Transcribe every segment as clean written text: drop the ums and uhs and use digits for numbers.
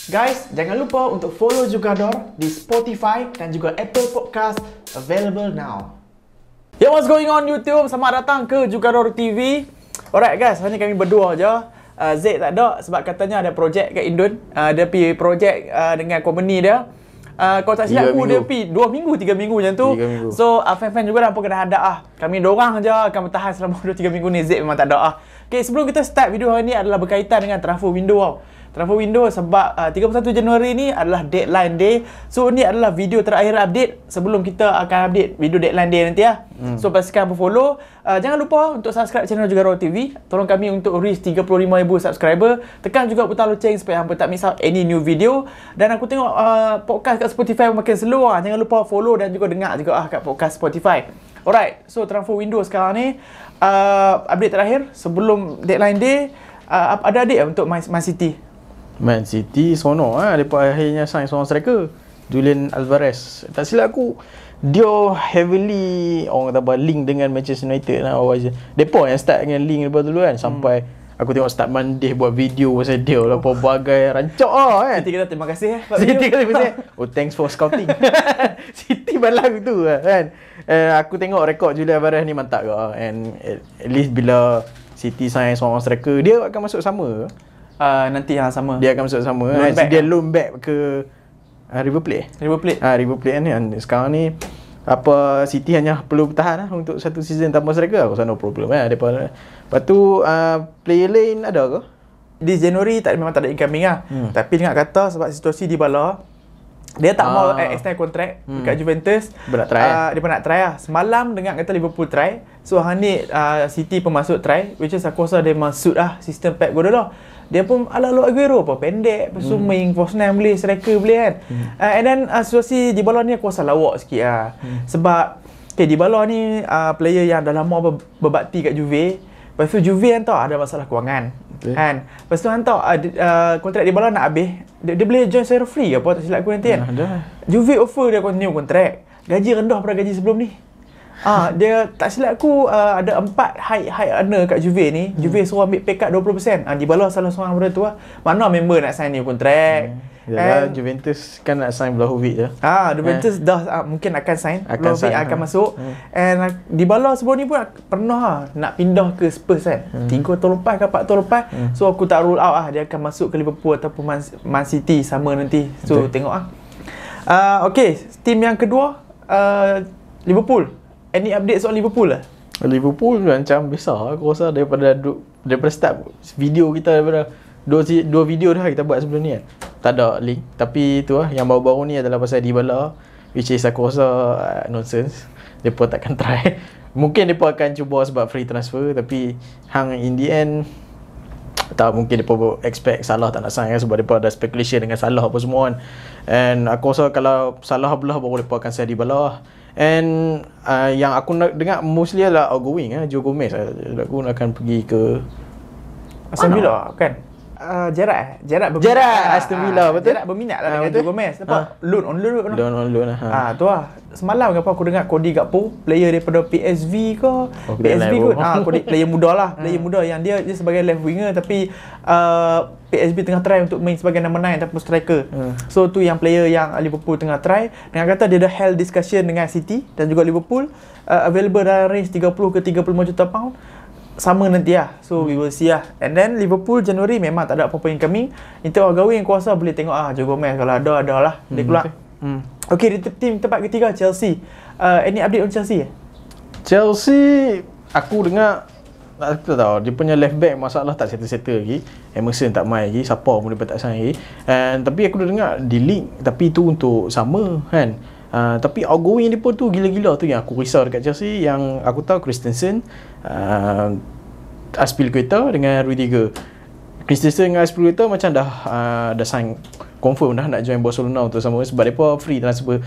Guys, jangan lupa untuk follow Jugador di Spotify dan juga Apple Podcast, available now. Yo, what's going on YouTube? Selamat datang ke Jugador TV. Alright guys, hari ni kami berdua je. Zaid tak ada sebab katanya ada projek kat Indon. Dia pergi projek dengan company dia. Kalau tak silap aku dia pergi 2 minggu, 3 minggu macam tu. So fan-fan juga dah apa kena hadap kami dorang je akan bertahan selama 2-3 minggu ni. Zaid memang tak ada Okay, sebelum kita start video hari ni adalah berkaitan dengan transfer window tau. Transfer window sebab 31 Januari ni adalah deadline day. So ni adalah video terakhir update sebelum kita akan update video deadline day nanti lah. So pastikan follow. Jangan lupa untuk subscribe channel Jugador TV. Tolong kami untuk reach 35,000 subscriber. Tekan juga butang loceng supaya hampa tak miss out any new video. Dan aku tengok podcast kat Spotify makin slow lah. Jangan lupa follow dan juga dengar juga kat podcast Spotify. Alright, so transfer window sekarang ni update terakhir sebelum deadline day. Ada update untuk Man City. Man City seronok depa akhirnya sign seorang striker, Julian Alvarez. Tak silap aku dia heavily orang kata apa link dengan Manchester United lah. Depa yang start dengan link lepas dulu kan sampai aku tengok start Monday buat video pasal dia lah pelbagai rancak kan. City kata terima kasih City kata terima kasih. Oh, thanks for scouting. City balang tu kan. Aku tengok rekod Julian Alvarez ni mantap ke and at least bila City sign seorang striker dia akan masuk sama. Nanti yang sama. Dia akan masuk sama. Dia loan back ke River Plate. River Plate. River Plate kan. Sekarang ni apa City hanya perlu bertahan untuk satu season tanpa striker. Aku rasa no problem Lepas tu player lain ada ke? Di Januari memang tak ada incoming lah. Tapi dengar kata sebab situasi di bala dia tak mau extend kontrak dekat Juventus. Dia nak try. Dia pun nak try lah. Semalam dengar kata Liverpool try. So hari ni City pun masuk try, which is aku rasa dia masuk lah sistem Pep Guardiola. Dia pun ala-ala Aguero apa pendek, lepas tu main false nine boleh, striker boleh kan. And then situasi Dybala ni aku rasa lawak sikit lah. Sebab Dybala ni player yang dah lama berbakti kat Juve. Lepas tu Juve kan tau ada masalah kewangan kan. Lepas tu kan tau kontrak Dybala nak habis, dia boleh join secara free apa tak silap aku nanti kan. Juve offer dia continue kontrak, gaji rendah pada gaji sebelum ni. Dia tak silap aku ada 4 high earner kat Juve ni. Juve suruh ambil pay cut 20%. Dybala salah seorang benda tu lah. Mana member nak sign new kontrak. Yalah, Juventus kan nak sign Vlahovic je. Juventus dah mungkin akan sign. Vlahovic akan masuk. And Dybala sebelum ni pun pernah nak pindah ke Spurs kan. 3 tahun lepas ke 4 tahun lepas. So aku tak rule out dia akan masuk ke Liverpool ataupun Man City sama nanti. So tengok okay, team yang kedua Liverpool. Any update soal Liverpool lah? Liverpool macam besar aku rasa daripada start video kita, daripada dua video dah kita buat sebelum ni kan. Tak ada link. Tapi tu lah yang baru-baru ni adalah pasal Dybala, which is aku rasa nonsense. Mereka takkan try. Mungkin mereka akan cuba sebab free transfer, tapi hang in the end tak mungkin mereka expect Salah tak nak sign kan, sebab mereka ada speculation dengan Salah apa semua kan. And aku rasa kalau Salah belah baru mereka akan sign Dybala. And yang aku nak dengar mostly adalah outgoing Joe Gomez. Aku akan pergi ke Aston Villa kan. Gerrard Aston Villa betul. Gerrard berminat lah dengan Joe Gomez. Sebab loan on loan tu lah. Semalam apa aku dengar Cody Gakpo, player daripada PSV ke PSV kot. Player muda lah. Player muda yang dia sebagai left winger tapi PSV tengah try untuk main sebagai number 9 ataupun striker. So tu yang player yang Liverpool tengah try. Dengan kata dia dah held discussion dengan City dan juga Liverpool, available dalam range 30 ke 35 juta pound. Sama nanti lah. So we will see lah. And then Liverpool Januari memang tak ada apa-apa incoming. Itu outgoing kuasa boleh tengok Joe Gomez kalau ada lah dia keluar. Okay, di tim tempat ketiga Chelsea. Any update on Chelsea? Chelsea aku dengar tak tahu dia punya left back masalah tak settle lagi. Emerson tak main lagi, siapa pun dia tak sign lagi. Tapi aku dah dengar di link tapi tu untuk sama kan. Tapi outgoing dia pun tu gila-gila tu yang aku risau dekat Chelsea. Yang aku tahu Christensen, Azpilicueta dengan Rudiger. Christensen dengan Azpilicueta macam dah sign confirm dah nak join Barcelona untuk sama, sebab mereka free transfer,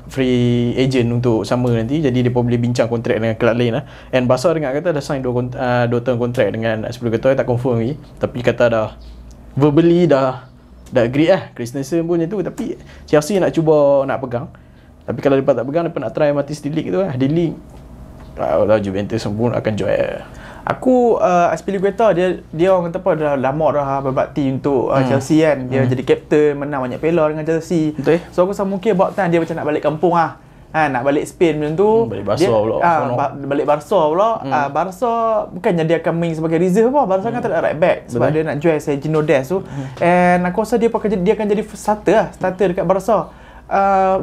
free agent untuk sama nanti. Jadi mereka boleh bincang kontrak dengan kelab lain lah. And Barca dengar kata dah sign 2 tahun kontrak dengan Azpilicueta, tak confirm lagi. Tapi kata dah verbally dah agree lah. Christensen pun macam tu. Tapi Chelsea nak cuba nak pegang. Tapi kalau mereka tak pegang, mereka nak try Matis Delik tu lah. Delik Juventus pun akan join. Aku Azpilicueta dia orang kata apa, dah lama dah berbakti untuk Chelsea kan. Dia jadi kapten, menang banyak piala dengan Chelsea. Betul. So aku rasa mungkin about time dia macam nak balik kampung lah. Nak balik Spain macam tu. Balik Barca pula. Balik Barca pula. Barca bukannya dia akan main sebagai reserve apa. Barca kan tak ada right back sebab dia nak jual Sergio Dest tu. And aku rasa dia akan jadi starter dekat Barca.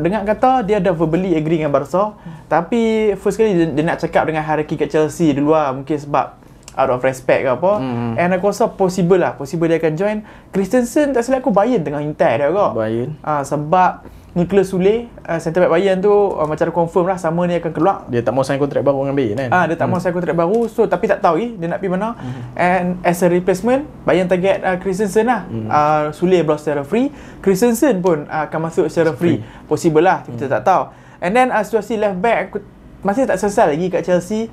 Dengan kata dia dah verbally agree dengan Barca, tapi first kali dia nak cakap dengan hierarchy kat Chelsea dulu lah, mungkin sebab out of respect ke apa. And aku rasa possible dia akan join. Christensen tak silap aku Bayern tengah hintai dia kot. Bayern. Sebab Nicolas Sule, centre back Bayern tu macam confirm lah sama ni akan keluar. Dia tak mau sign kontrak baru dengan Bayern kan? Dia tak mau sign kontrak baru, so tapi tak tahu dia nak pergi mana. And as a replacement, Bayern target Christensen lah. Sule belah secara free, Christensen pun akan masuk secara free. Possible lah, kita tak tahu. And then situasi left back aku masih tak selesai lagi kat Chelsea.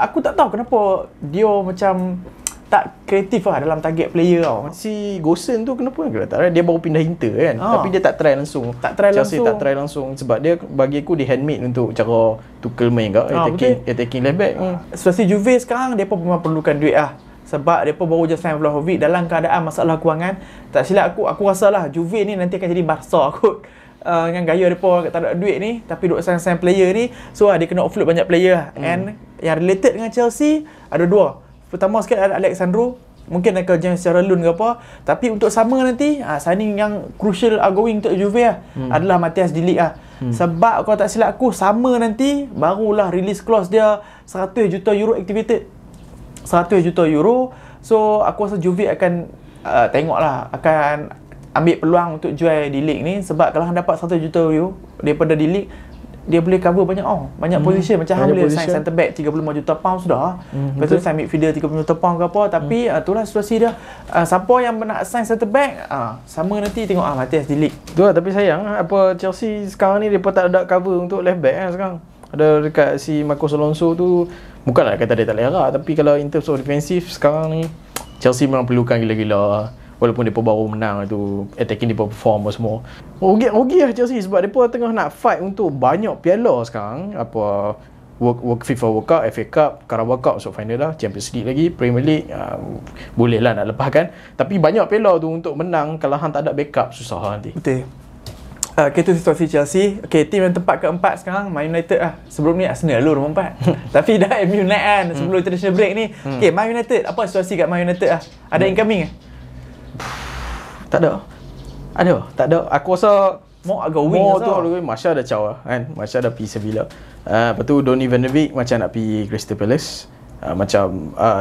Aku tak tahu kenapa dia macam tak kreatif lah dalam target player tau. Si Gosen tu kenapa dia baru pindah Inter kan, tapi dia tak try langsung. Chelsea tak try langsung sebab dia bagi aku dia handmade untuk cara Tuchel main kat attacking left back. Situasi Juve sekarang dia pun memang perlukan duit lah. Sebab dia pun baru je sign Vlahovic dalam keadaan masalah kewangan. Tak silap aku rasa lah Juve ni nanti akan jadi Barca kot. Dengan gaya mereka tak ada duit ni, tapi duk sign player ni, so dia kena offload banyak player. And yang related dengan Chelsea ada dua. Pertama sekali ada Alexandro, mungkin akan join secara loan ke apa. Tapi untuk sama nanti signing yang crucial going untuk Juve adalah Matthias De Ligt lah. Sebab kalau tak silap aku sama nanti barulah release clause dia 100 juta euro activated. 100 juta euro. So aku rasa Juve akan tengoklah, akan ambil peluang untuk jual De Ligt ni. Sebab kalau hang dapat 100 juta euro daripada De Ligt, dia boleh cover banyak position. Macam hang boleh sign centre back 35 juta pound sudah. Lepas tu sign midfielder 30 juta pound ke apa. Tapi itulah situasi dia. Siapa yang nak sign centre back, sama nanti tengok Matthias De Ligt. Tu lah, tapi sayang apa Chelsea sekarang ni depa tak ada cover untuk left back sekarang. Ada dekat si Marcos Alonso tu, bukanlah kata dia tak boleh harap, tapi kalau in terms of defensive sekarang ni Chelsea memang perlukan gila-gila. Walaupun dia baru menang tu, attacking dia perform semua. Rugi lah Chelsea sebab dia tengah nak fight untuk banyak piala sekarang. Apa FIFA World Cup, FA Cup, Carabao Cup masuk final dah, Champions League lagi, Premier League boleh lah nak lepaskan. Tapi banyak piala tu untuk menang, kalau hang tak ada backup susah lah nanti. Betul. Itu situasi Chelsea. Tim yang tempat keempat sekarang Man United lah. Sebelum ni Arsenal dulu nombor 4. Tapi dah MU naik kan sebelum international break ni. Man United, apa situasi kat Man United lah? Ada incoming ke? Tak ada. Tak ada. Aku rasa mau agak wing tu Martial dah caw kan. Martial dah pergi Sevilla. Lepas tu Donny van de Beek macam nak pergi Crystal Palace.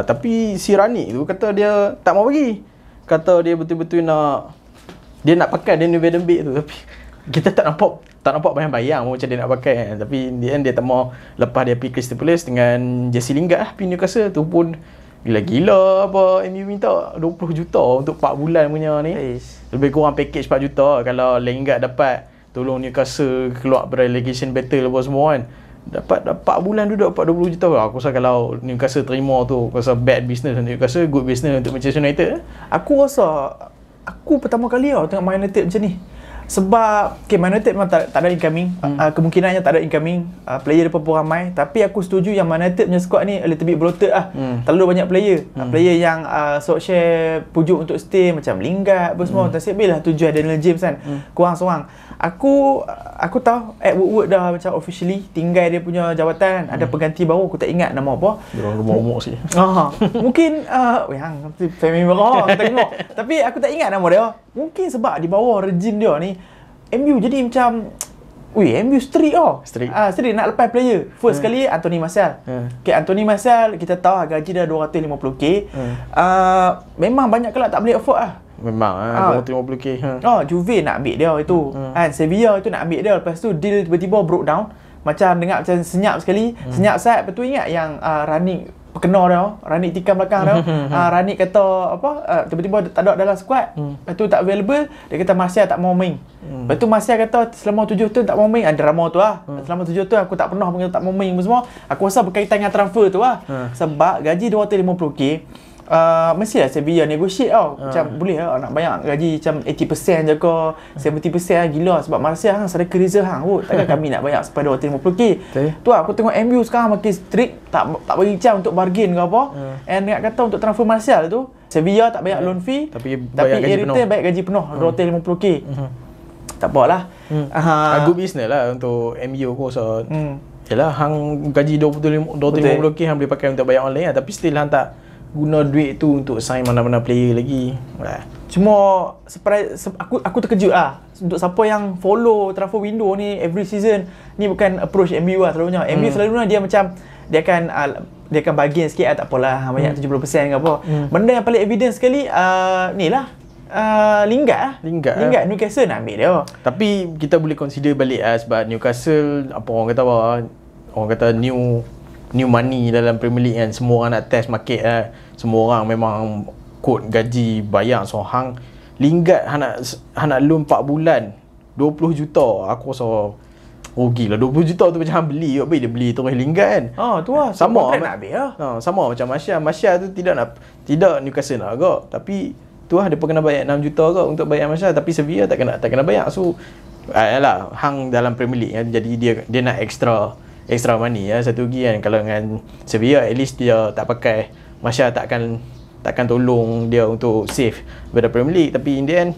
Tapi si Rani tu kata dia tak mau pergi. Kata dia betul-betul dia nak pakai Donny van de Beek tu, tapi kita tak nampak bayang-bayang macam dia nak pakai kan. Tapi in the end dia tak mau lepas dia pergi Crystal Palace dengan Jesse Lingard lah pergi Newcastle tu pun gila-gila apa MU minta 20 juta untuk 4 bulan punya ni. Lebih kurang package 4 juta kalau Lingard dapat tolong Newcastle keluar relegation battle apa semua kan. Dapat 4 bulan duduk dapat 20 juta. Aku rasa kalau Newcastle terima tu, aku rasa bad business untuk Newcastle, good business untuk Manchester United. Aku pertama kali tengok Man United macam ni. Sebab Man United memang tak ada incoming. Kemungkinannya tak ada incoming. Player dia pun ramai. Tapi aku setuju yang Man United punya squad ni a little bit bloated lah. Terlalu banyak player. Player yang Solskjaer pujuk untuk stay macam Lingard apa semua. Nasib baik lah tujuan Daniel James kan. Kurang seorang. Aku tahu Ed Woodward dah macam officially tinggal dia punya jawatan. Ada pengganti baru, aku tak ingat nama apa. Dia orang gemuk sikit. Mungkin yang family merah kita tengok. Tapi aku tak ingat nama dia. Mungkin sebab di bawah rejim dia ni MU jadi macam MU strict strict nak lepas player. First kali Anthony Martial. Anthony Martial kita tahu gaji dah 250k. Memang banyak kelab tak boleh afford lah. Memang 250k. Juve nak ambil dia itu. Sevilla itu nak ambil dia. Lepas tu deal tiba-tiba broke down. Macam dengar macam senyap sekali. Senyap saat. Lepas tu ingat yang Rani kena dia, Rani tikam belakang dia. Rani kata tiba-tiba tak ada dalam squad. Lepas tu tak available. Dia kata Martial tak mau main. Lepas tu Martial kata selama 7 tahun tak mau main. Drama tu lah. Selama 7 tahun aku tak pernah panggil tak mau main semua. Aku rasa berkaitan dengan transfer tu lah. Sebab gaji 250k. mestilah Sevilla negotiate tau. Macam boleh lah nak bayar gaji macam 80% je ke 70% lah, gila. Sebab Martial hang striker reserve hang kot. Takkan kami nak bayar sampai 250k. Tu lah, aku tengok MU sekarang makin strict, tak bagi can untuk bargain ke apa. And nak kata untuk transfer Martial tu, Sevilla tak bayar loan fee, tapi bayar gaji penuh. Bayar gaji penuh 250k. Tak apa lah. Good business lah untuk MU aku rasa. Yalah, hang gaji 250k hang boleh pakai untuk bayar online lah. Tapi still hang tak guna duit tu untuk sign mana-mana player lagi. Cuma aku terkejut lah untuk siapa yang follow transfer window ni every season. Ni bukan approach MU lah selalunya. MU selalunya dia macam dia akan bagian sikit lah, tak apalah banyak 70% ke apa. Benda yang paling evidence sekali ni lah Lingard Newcastle nak ambil dia. Tapi kita boleh consider balik lah, sebab Newcastle apa orang kata orang kata new money dalam Premier League kan. Semua orang nak test market lah. Semua orang memang quote gaji bayar. So hang Lingard hang nak loan 4 bulan 20 juta. Aku rasa rugi lah. 20 juta tu macam hang beli. Apa dia beli terus Lingard kan. Tu lah. Sama nak habis lah. Sama macam Martial tu tidak Newcastle nak agak. Tapi tu lah dia pun kena bayar 6 juta agak untuk bayar Martial. Tapi Sevilla tak kena bayar. So yalah, hang dalam Premier League kan. Jadi dia nak extra money ya. Satu lagi kan, kalau dengan Sevilla at least dia tak pakai Martial, takkan tolong dia untuk save pada Premier League. Tapi in the end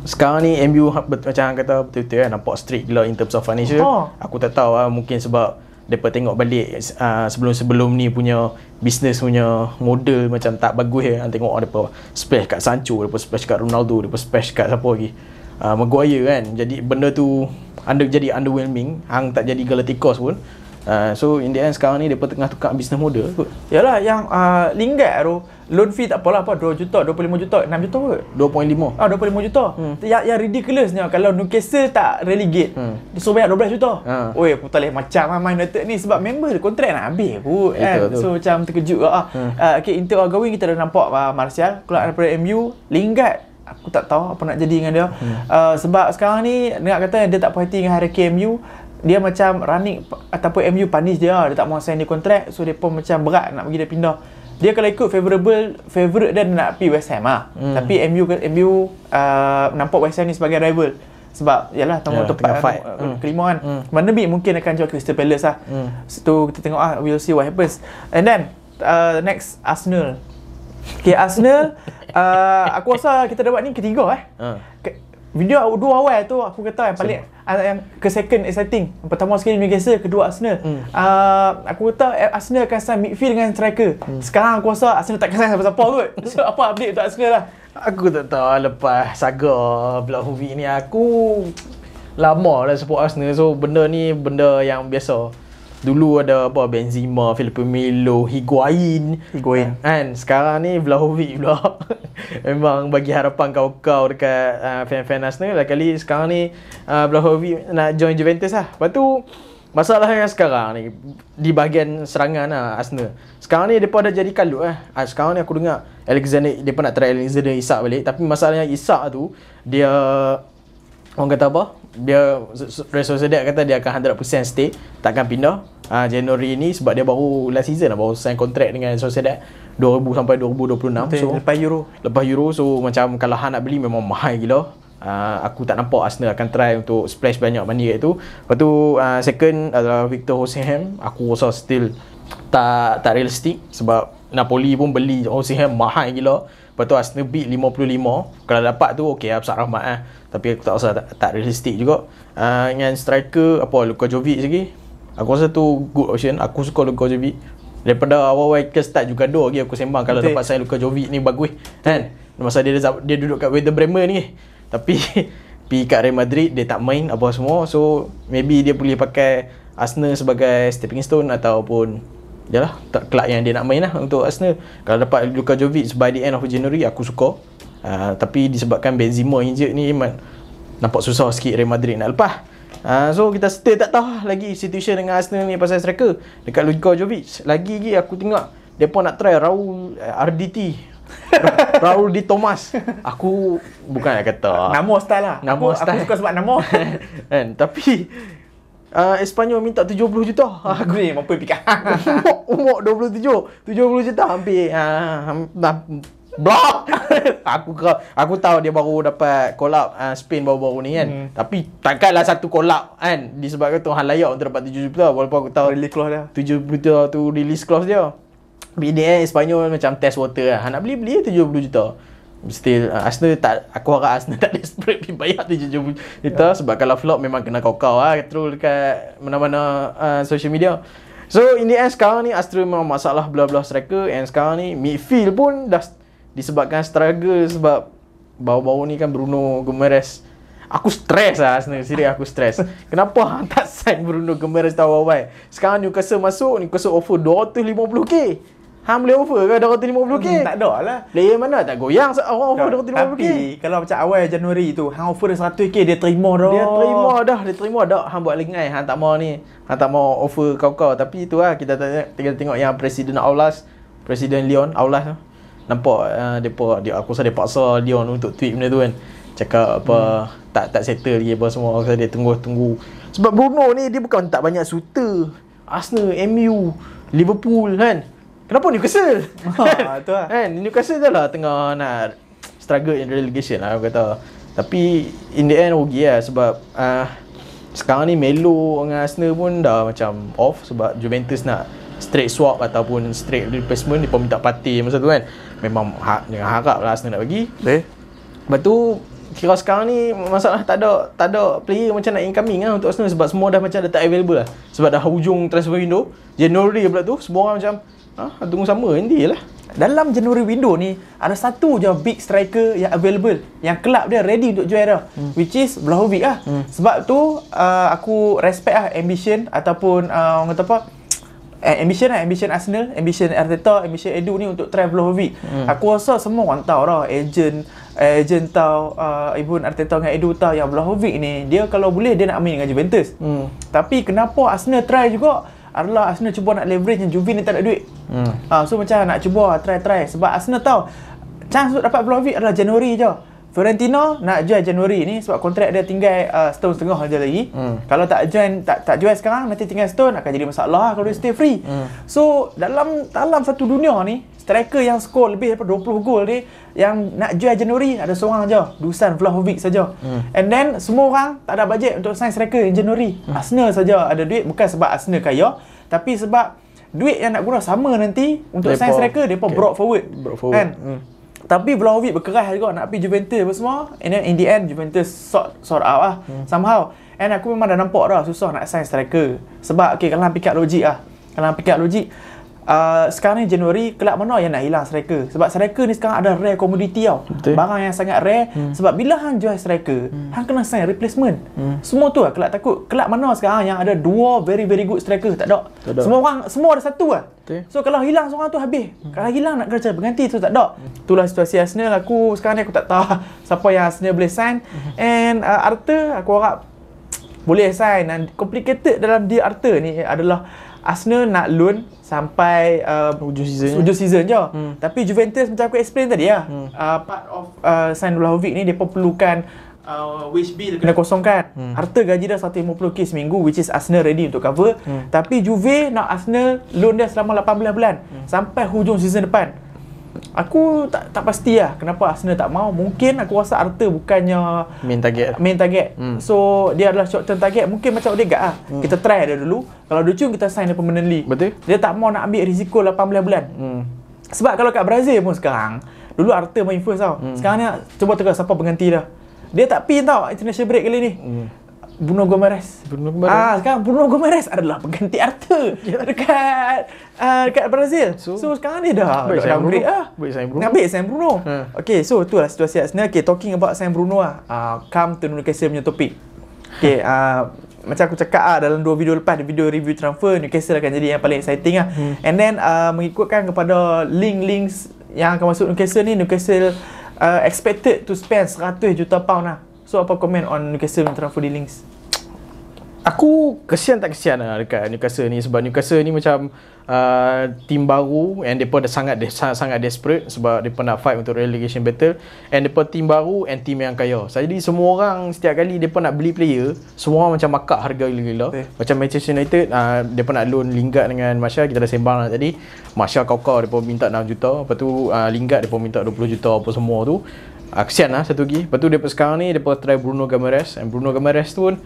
sekarang ni MU macam kata betul-betul kan, nampak strict gila in terms of financial. Aku tak tahu lah, mungkin sebab mereka tengok balik sebelum ni punya business punya model macam tak bagus ya. Tengok mereka splash kat Sancho, mereka splash kat Ronaldo, mereka splash kat siapa lagi, Maguire kan. Jadi benda tu jadi underwhelming. Hang tak jadi Galacticos pun. So in the end sekarang ni mereka tengah tukar business model kot. Yalah, yang Lingard tu loan fee tak apalah, 2 juta, 25 juta, 6 juta kot. 2.5. 25 juta. Yang ridiculousnya kalau Newcastle tak relegate, dia suruh bayar 12 juta. Oi, aku tak boleh macam Man United ni, sebab member kontrak nak habis kot kan. So macam terkejut lah. Okay, in terms of going kita dah nampak Martial keluar daripada MU. Lingard aku tak tahu apa nak jadi dengan dia. Sebab sekarang ni nak kata dia tak puas hati dengan hierarchy MU. Dia macam running ataupun MU punish dia tak mahu sign dia kontrak. So dia pun macam berat nak bagi dia pindah. Dia kalau ikut favourite dia nak pergi West Ham lah. Tapi MU nampak West Ham ni sebagai rival. Sebab yalah tempat kelima kan. Mana mungkin akan jual Crystal Palace lah. So kita tengok we'll see what happens. And then next Arsenal. Okay, Arsenal aku rasa kita dapat ni ketiga video dua awal tu aku kata yang paling yang ke second exciting. Pertama sekali Newcastle, kedua Arsenal. Aku kata Arsenal akan sign midfield dengan striker. Sekarang aku rasa Arsenal tak akan sign siapa-siapa kot. So apa update untuk Arsenal lah? Aku tak tahu lepas saga Vlahovic ni, aku lama dah support Arsenal. So benda ni benda yang biasa. Dulu ada Benzema, Felipe Melo, Higuain kan. Sekarang ni Vlahovic pula. Memang bagi harapan kau dekat fan-fan Arsenal lah kali. Sekarang ni Vlahovic nak join Juventus lah. Lepas tu masalah yang sekarang ni di bahagian serangan lah Arsenal. Sekarang ni mereka dah jadi kalut lah. Sekarang ni aku dengar mereka nak try Alexander Isak balik. Tapi masalahnya Isak tu dia orang kata apa? Dia Real Sociedad kata dia akan 100% stay, takkan pindah Januari ni, sebab dia baru last season baru sign kontrak dengan Sociedad 2000 sampai 2026. So lepas Euro. So macam kalau hang nak beli memang mahal gila. Aku tak nampak Arsenal akan try untuk splash banyak money kat tu. Lepas tu second adalah Victor Osimhen. Aku rasa still tak realistik, sebab Napoli pun beli Osimhen mahal gila. Lepas tu Arsenal bid 55. Kalau dapat tu okey lah, besar rahmat lah. Tapi aku tak rasa tak realistik juga. Dengan striker Luka Jovic lagi, aku rasa tu good option. Aku suka Luka Jovic. Daripada awal-awal ke start juga lagi aku sembang kalau dapat sign Luka Jovic ni bagus kan. Masa dia duduk kat Werder Bremen ni. Tapi pergi kat Real Madrid dia tak main apa semua. So maybe dia boleh pakai Arsenal sebagai stepping stone, ataupun yalah kelak yang dia nak main lah untuk Arsenal. Kalau dapat Luka Jovic by the end of January aku suka. Tapi disebabkan Benzema injured ni nampak susah sikit Real Madrid nak lepas. So kita still tak tahu lagi situation dengan Arsenal ni pasal striker dekat Luka Jovic. Lagi aku tengok depa nak try Raul RDT. Raul Di Thomas. Aku bukan nak kata nama style lah. Aku suka sebab nama. Kan, tapi Espanyol minta 70 juta. Aku ni mampu fikir. Umur 70 juta hampir. Blok. aku tahu dia baru dapat collab Spain baru-baru ni kan. Tapi takkanlah satu collab kan disebabkan Tuhan layak untuk dapat 7 juta walaupun aku tahu Release clause dia. 7 juta tu release clause dia. BDN Espanyol macam test water lah. Nak beli 70 juta. Still Arsenal tak, aku harap Arsenal tak desperate pergi bayar 70 juta sebab kalau flop memang kena kau-kau lah troll dekat mana-mana social media. So in the end sekarang ni Arsenal memang masalah belah-belah striker, and sekarang ni midfield pun dah disebabkan struggle sebab baru-baru ni kan Bruno Guimaraes. Aku stres lah Arsenal, serius aku stres. Kenapa hang tak sign Bruno Guimaraes tahu awal? Sekarang Newcastle masuk, Newcastle offer 250k. Hang boleh offer ke 250k? Tak ada lah. Player mana tak goyang orang offer 250k. Tapi kalau macam awal Januari tu hang offer dia 100k, dia terima dah. Dia terima dah. Hang buat lengai, hang tak mau ni. Hang tak mau offer kau-kau. Tapi itulah kita tengok yang Presiden Aulas, Presiden Lyon Aulas tu. Nampak aku rasa dia paksa Lyon untuk tweet benda tu kan. Cakap apa tak settle lagi apa semua. Aku rasa dia tunggu. Sebab Bruno ni dia bukan tak banyak shooter. Arsenal, MU, Liverpool kan. Kenapa Newcastle? Tu lah. Kan Newcastle dah lah tengah nak struggle in relegation lah aku kata. Tapi in the end rugi lah sebab sekarang ni Melo dengan Arsenal pun dah macam off sebab Juventus nak straight swap ataupun straight replacement. Dia pun minta Partey masa tu kan. Memang harap lah Arsenal nak bagi. Lepas tu kira sekarang ni masalah tak ada player macam nak incoming lah untuk Arsenal sebab semua dah macam dah tak available lah. Sebab dah hujung transfer window Januari pula tu, semua orang macam tunggu sama nanti lah. Dalam January window ni ada satu je big striker yang available, yang kelab dia ready untuk juara, which is Vlahovic lah. Sebab tu aku respect lah ambition ataupun orang kata apa, ambition Arsenal, ambition Arteta, ambition Edu ni untuk try Vlahovic. Aku rasa semua orang tahu dah, agent tahu, Ibn Arteta dengan Edu tahu yang Vlahovic ni dia kalau boleh dia nak main dengan Juventus. Tapi kenapa Arsenal try juga adalah Arsenal cuba nak leverage yang Juve ni tak ada duit. So macam nak cuba try sebab Arsenal tahu chance untuk dapat Vlahovic adalah Januari je. Fiorentino nak jual Januari ni sebab kontrak dia tinggal setahun setengah je lagi. Kalau tak jual sekarang, nanti tinggal setahun akan jadi masalah kalau dia stay free. So dalam satu dunia ni, striker yang skor lebih daripada 20 gol ni yang nak jual Januari ada seorang je, Dusan Vlahovic saja. And then semua orang tak ada bajet untuk sign striker yang Januari. Arsenal saja ada duit, bukan sebab Arsenal kaya, tapi sebab duit yang nak guna sama nanti untuk sign striker depa brought forward. Kan? Tapi Vlahovic berkeras juga nak pergi Juventus apa semua, and then in the end Juventus sort out lah somehow. And aku memang dah nampak dah susah nak sign striker sebab kalau hang pick up logik sekarang ni Januari, kelab mana yang nak hilang striker? Sebab striker ni sekarang ada rare commodity tau. Betul. Barang yang sangat rare. Sebab bila hang jual striker, hang kena sign replacement. Semua tu lah kelab takut. Kelab mana sekarang yang ada dua very good striker? Tak ada. Semua ada satu lah. Betul. So kalau hilang seorang tu habis. Kalau hilang nak kena cari pengganti tu tak ada. Itulah situasi Arsenal. Sekarang ni aku tak tahu siapa yang Arsenal boleh sign. And Arthur aku harap boleh sign. Dan complicated dalam deal Arthur ni adalah Arsenal nak loan sampai hujung season je. Tapi Juventus macam aku explain tadi lah, part of sign Vlahovic ni depa perlukan wage bill kena kosongkan. Harta gaji dah 150k seminggu, which is Arsenal ready untuk cover. Tapi Juve nak Arsenal loan dia selama 18 bulan sampai hujung season depan. Aku tak pasti lah kenapa Arsenal tak mau. Mungkin aku rasa Arthur bukannya main target. So dia adalah short term target. Mungkin macam Odegaard lah. Kita try dia dulu. Kalau dia cun kita sign dia permanently. Betul. Dia tak mau nak ambil risiko 18 bulan. Sebab kalau kat Brazil pun sekarang, dulu Arthur main first tau. Sekarang ni cuba tengok siapa pengganti dia. Dia tak pin tau international break kali ni. Bruno Guimaraes. Sekarang Bruno Guimaraes adalah pengganti Arthur dekat Brazil. So sekarang ni dah downgrade lah. Nak ambil sign Bruno. Okay, so itulah situasi Arsenal. Okay, talking about sign Bruno lah. Come to Newcastle punya topik. Okay, macam aku cakap dalam 2 video lepas, video review transfer, Newcastle akan jadi yang paling exciting lah. And then mengikutkan kepada links yang akan masuk Newcastle ni, Newcastle expected to spend 100 juta pound lah. So apa komen on Newcastle transfer dealings? Aku kesian tak kesian lah dekat Newcastle ni, sebab Newcastle ni macam team baru and mereka dah sangat desperate sebab mereka nak fight untuk relegation battle, and mereka team baru and team yang kaya. Jadi semua orang setiap kali mereka nak beli player, semua orang macam makak harga gila-gila. Macam Manchester United, mereka nak loan Lingard dengan Martial, kita dah sembang lah tadi. Martial kau mereka minta 6 juta, lepas tu Lingard mereka minta 20 juta apa semua tu. Kesian lah satu lagi. Lepas tu mereka sekarang ni mereka try Bruno Guimaraes, and Bruno Guimaraes tu pun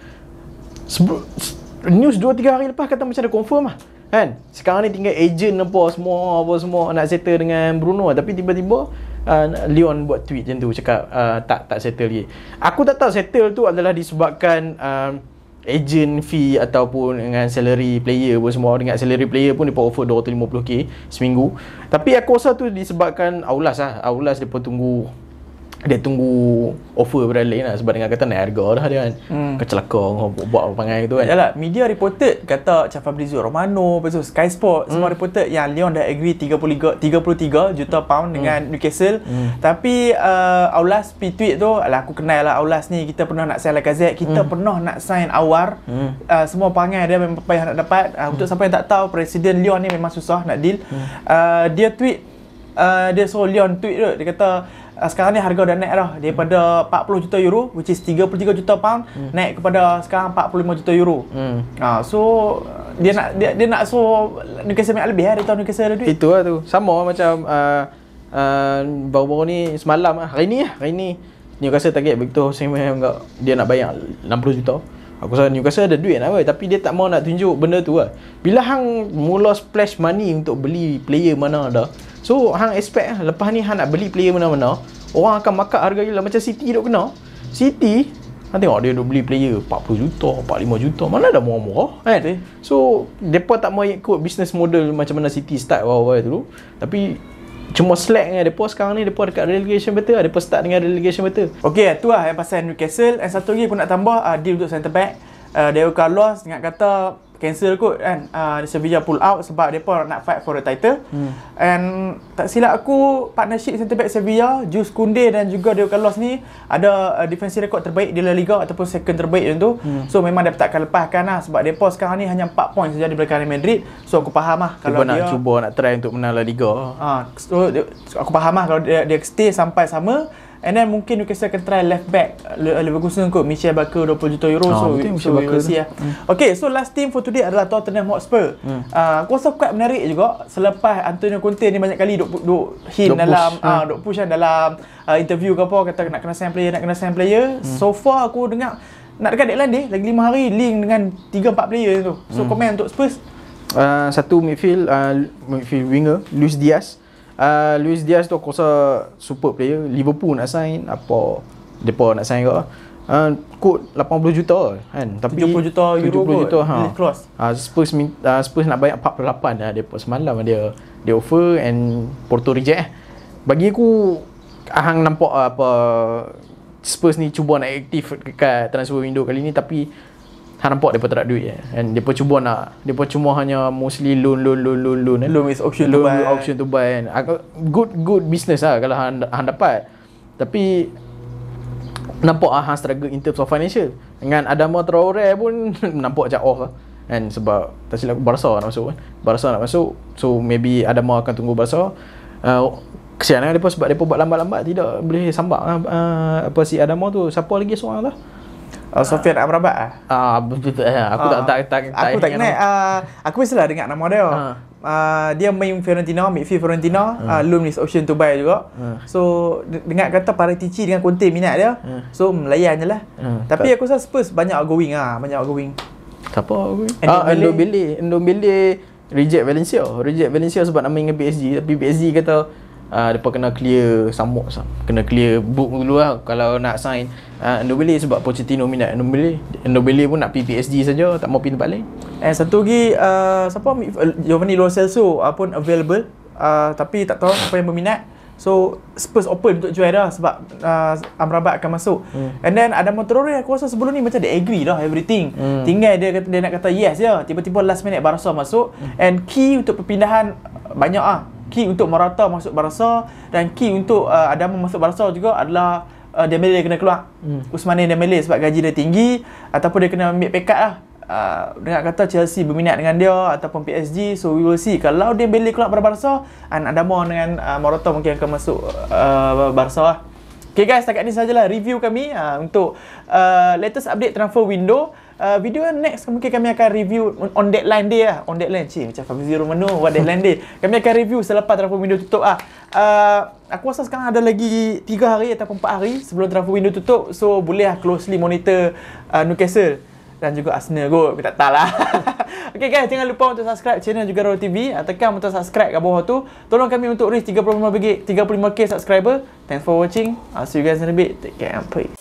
news 2-3 hari lepas kata macam dah confirm lah kan. Sekarang ni tinggal agent apa semua nak settle dengan Bruno, tapi tiba-tiba Lyon buat tweet macam tu cakap tak settle lagi. Aku tak tahu settle tu adalah disebabkan agent fee ataupun dengan salary player pun semua. Dengan salary player pun dia offer 250k seminggu. Tapi aku rasa tu disebabkan Aulas dia tunggu offer berada lain lah, sebab dengan kata naik harga dah dia kan. Kecelaka buat pangai tu kan. Yalah, media reported kata macam Fabrizio Romano, lepas tu Sky Sport semua reported yang Lyon dah agree 33 juta pound dengan Newcastle. Tapi Aulas tweet tu, alah aku kenal lah Aulas ni, kita pernah nak sign Lacazette, kita pernah nak sign Awar. Semua pangai dia memang payah nak dapat. Untuk siapa yang tak tahu, Presiden Lyon ni memang susah nak deal. Dia tweet, dia suruh Lyon tweet tu, dia kata sekarang ni harga dah naik dah daripada 40 juta euro, which is 33 juta pound, naik kepada sekarang 45 juta euro. So dia nak suruh Newcastle ambil lebih, dia tahu Newcastle ada duit. Itu lah tu. Sama macam baru-baru ni semalam hari ni Newcastle target Victor Osimhen dia nak bayar 60 juta. Aku rasa Newcastle ada duit nak buat, tapi dia tak mau nak tunjuk benda tu lah. Bila hang mula splash money untuk beli player mana dah, so hang expect lah, lepas ni hang nak beli player mana-mana, orang akan makak harga gila. Macam City duk kena. City, hang tengok dia duk beli player 40 juta, 45 juta. Mana ada murah-murah kan? So, mereka tak mau ikut business model macam mana City start awal-awal dulu. Tapi cuma slack dengan mereka sekarang ni, mereka dekat relegation battle, mereka start dengan relegation battle. Okey, tu lah yang pasal Newcastle. And satu lagi aku nak tambah, deal untuk centre back. Diego Carlos ingat kata cancel kot kan. Sevilla pull out sebab mereka nak fight for the title. And tak silap aku, partnership centre back Sevilla, Jules Koundé dan juga Diego Carlos ni ada defensive record terbaik di La Liga ataupun second terbaik macam tu. So memang dia tak akan lepaskan lah, sebab mereka sekarang ni hanya 4 poin saja di belakang Real Madrid. So aku faham lah kalau dia nak cuba nak try untuk menang La Liga. So aku faham lah kalau dia stay sampai sama. And then mungkin Newcastle akan try left back Leverkusen kot, Michel Barker 20 juta euro. So we will see lah. Okay, so last team for today adalah Tottenham Hotspur. Aku rasa quite menarik juga selepas Antonio Conte ni banyak kali duk hint dalam duk push dalam interview ke apa, kata nak kena sign player. So far aku dengar nak dekat deadline dia lagi 5 hari link dengan 3-4 player tu. So komen untuk Spurs. Satu midfield winger Luis Diaz. Luis Diaz tu aku rasa super player. Liverpool nak sign, apa depa nak sign ke, kod 80 juta kan, tapi 70 juta euro 70 juta Spurs nak bayar 48 dah depa semalam dia offer, and Porto reject. Bagi aku hang nampak apa Spurs ni cuba nak aktif dekat transfer window kali ni, tapi hang nampak depa tak ada duit and depa cuma hanya mostly loan with option to buy kan. Good business lah kalau hang dapat, tapi nampak hang struggle in terms of financial. Dengan Adama Traore pun nampak macam off lah kan, sebab tak silap Barca nak masuk so maybe Adama akan tunggu Barca. Kesian lah depa sebab depa buat lambat-lambat, tidak boleh sambak apa si Adama tu. Siapa lagi seorang lah, Sofian Amrabat betul. Aku tak ingat. Aku mestilah dengar nama dia. Dia main Fiorentina, midfield Fiorentina, loan with option to buy juga. So dengar kata Paratici dengan Conte minat dia. So melayan je lah. Tapi aku rasa Spurs banyak outgoing. Siapa outgoing? Ndombele reject Valencia sebab nak main dengan PSG. Tapi PSG kata depa kena clear kena clear book dulu lah kalau nak sign Ndombele, sebab Pochettino minat Ndombele pun nak PSG saja, tak mau pergi tempat lain. Satu lagi siapa, Giovanni Lo Celso pun available, tapi tak tahu siapa yang berminat. So Spurs open untuk jual dah sebab Amrabat akan masuk. And then Adama Traore aku rasa sebelum ni macam dia agree dah everything. Tinggal dia nak kata yes je, tiba-tiba last minute Barca masuk. And key untuk perpindahan banyak key untuk Morata masuk Barca, dan key untuk Adama masuk Barca juga adalah Dembele kena keluar. Ousmane Dembele sebab gaji dia tinggi, ataupun dia kena ambil pay cut lah. dengar kata Chelsea berminat dengan dia ataupun PSG, so we will see. Kalau dia beli keluar pada Barca, Adama dengan Morata mungkin akan masuk Barca lah. Okay guys, setakat ni sajalah review kami untuk latest update transfer window. Video next mungkin kami akan review on deadline day lah. On deadline, macam Fabrizio Romano, what deadline day. Kami akan review selepas transfer window tutup lah. Aku rasa sekarang ada lagi 3 hari ataupun 4 hari sebelum transfer window tutup. So boleh lah closely monitor Newcastle dan juga Arsenal kot. Aku tak tahu lah. Okay guys, jangan lupa untuk subscribe channel Jugaador TV. Tekan butang subscribe kat bawah tu. Tolong kami untuk reach 35k subscriber. Thanks for watching. I'll see you guys in a bit. Take care and peace.